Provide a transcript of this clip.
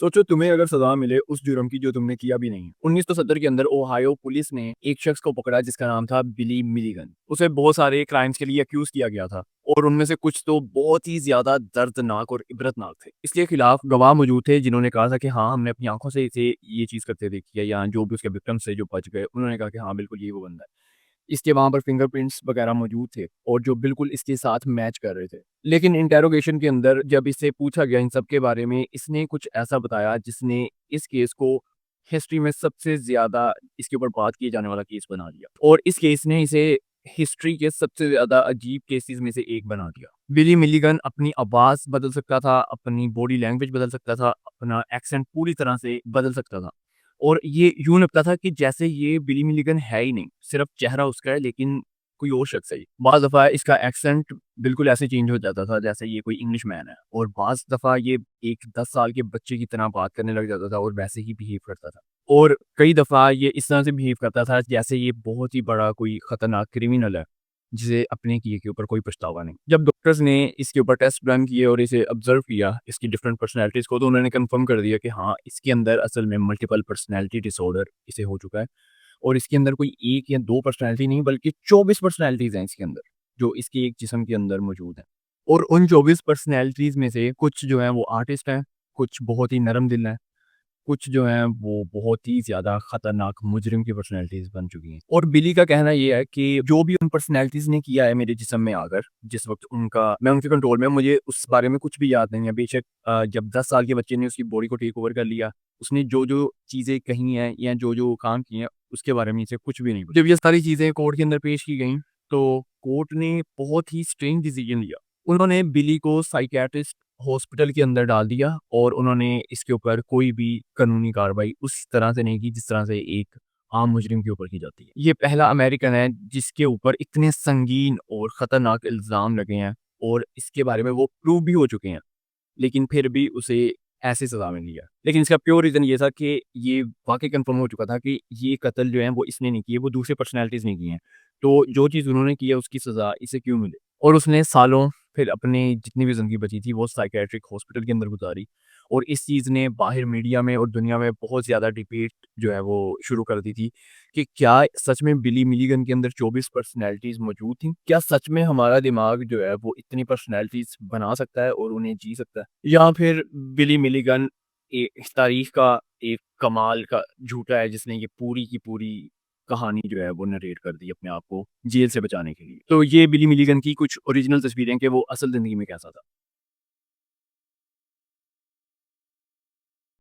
सोचो तुम्हें अगर सजा मिले उस जुर्म की जो तुमने किया भी नहीं। 1970 के अंदर ओहायो पुलिस ने एक शख्स को पकड़ा जिसका नाम था बिली मिलीगन। उसे बहुत सारे क्राइम्स के लिए अक्यूज किया गया था और उनमें से कुछ तो बहुत ही ज्यादा दर्दनाक और इबरतनाक थे। इसके खिलाफ गवाह मौजूद थे जिन्होंने कहा था कि हाँ, हमने अपनी आंखों से इसे ये चीज करते देखी है, या जो भी उसके विक्टिम्स थे जो बच गए उन्होंने कहा कि हाँ बिल्कुल ये वो बंदा है। इसके वहाँ पर फिंगरप्रिंट्स वगैरह मौजूद थे और जो बिल्कुल इसके साथ मैच कर रहे थे। लेकिन इंटेरोगेशन के अंदर जब इससे पूछा गया इन सब के बारे में, इसने कुछ ऐसा बताया जिसने इस केस को हिस्ट्री में सबसे ज़्यादा इसके ऊपर बात किए जाने वाला केस बना दिया और इस केस ने इसे हिस्ट्री के सबसे ज़्यादा अजीब केसेस में से एक बना दिया। बिली मिलीगन अपनी आवाज़ बदल सकता था, अपनी बॉडी लैंग्वेज बदल सकता था, अपना एक्सेंट पूरी तरह से बदल सकता था। और ये यूँ लगता था कि जैसे ये बिली मिलिगन है ही नहीं, सिर्फ़ चेहरा उसका है लेकिन कोई और शख्स है ये। बाज़ दफ़ा इसका एक्सेंट बिल्कुल ऐसे चेंज हो जाता था जैसे ये कोई इंग्लिश मैन है और बाज़ दफ़ा ये एक 10 साल के बच्चे की तरह बात करने लग जाता था और वैसे ही बिहेव करता था। और कई दफ़ा ये इस तरह से बिहेव करता था जैसे ये बहुत ही बड़ा कोई खतरनाक क्रिमिनल है, जिसे अपने किए के ऊपर कोई पछतावा नहीं। जब डॉक्टर्स ने इसके ऊपर टेस्ट रन किए और इसे ऑब्ज़र्व किया, इसकी डिफरेंट पर्सनैलिटीज़ को, तो उन्होंने कन्फर्म कर दिया कि हाँ, इसके अंदर असल में मल्टीपल पर्सनैलिटी डिसऑर्डर इसे हो चुका है और इसके अंदर कोई 1 या 2 पर्सनैलिटी नहीं बल्कि 24 पर्सनैलिटीज़ हैं इसके अंदर, जो इसके एक जिस्म के अंदर मौजूद हैं। और उन 24 पर्सनैलिटीज़ में से कुछ जो हैं वो आर्टिस्ट हैं, कुछ बहुत ही नरम दिल हैं, कुछ जो हैं वो बहुत ही ज़्यादा खतरनाक मुजरिम की पर्सनैलिटीज़ बन चुकी हैं। और बिली का कहना ये है कि जो भी उन पर्सनैलिटीज़ ने किया है मेरे जिस्म में आकर, जिस वक़्त मैं उनके कंट्रोल में हूँ, मुझे उस बारे में कुछ भी याद नहीं है। बेशक जब 10 साल के बच्चे ने उसकी बॉडी को टेक ओवर कर लिया, उसने जो-जो चीज़ें कही हैं या जो-जो काम किए हैं, उसके बारे में इसे कुछ भी नहीं पता। जब ये सारी चीज़ें कोर्ट के अंदर पेश की गईं, तो कोर्ट ने बहुत ही स्ट्रेंज डिसीज़न लिया। उन्होंने बिली को साइकियाट्रिस्ट हॉस्पिटल के अंदर डाल दिया और उन्होंने इसके ऊपर कोई भी कानूनी कार्रवाई उस तरह से नहीं की जिस तरह से एक आम मुजरिम के ऊपर की जाती है। ये पहला अमेरिकन है जिसके ऊपर इतने संगीन और खतरनाक इल्ज़ाम लगे हैं और इसके बारे में वो प्रूव भी हो चुके हैं। लेकिन फिर भी उसे ऐसी सज़ा मिली है। लेकिन इसका प्योर रीज़न ये था कि ये वाक़ई कन्फर्म हो चुका था कि ये कत्ल जो है वो इसने नहीं किए, वो दूसरी पर्सनैलिटीज़ ने की हैं। तो जो चीज़ उन्होंने की है उसकी सज़ा इसे क्यों मिले? और उसने सालों फिर अपनी जितनी भी ज़िंदगी बची थी वो साइकियाट्रिक हॉस्पिटल के अंदर गुज़ारी और इस चीज़ ने बाहर मीडिया में और दुनिया में बहुत ज़्यादा डिबेट जो है वो शुरू कर दी थी कि क्या सच में बिली मिलीगन के अंदर 24 पर्सनैलिटीज़ मौजूद थीं? क्या सच में हमारा दिमाग जो है वो इतनी पर्सनैलिटीज़ बना सकता है और उन्हें जी सकता है? या फिर बिली मिलीगन इस तारीख का एक कमाल का झूठा है जिसने ये पूरी की पूरी कहानी जो है वो नरेट कर दी अपने आप को जेल से बचाने के लिए। तो ये बिली मिलीगन की कुछ ओरिजिनल तस्वीरें कि वो असल ज़िंदगी में कैसा था।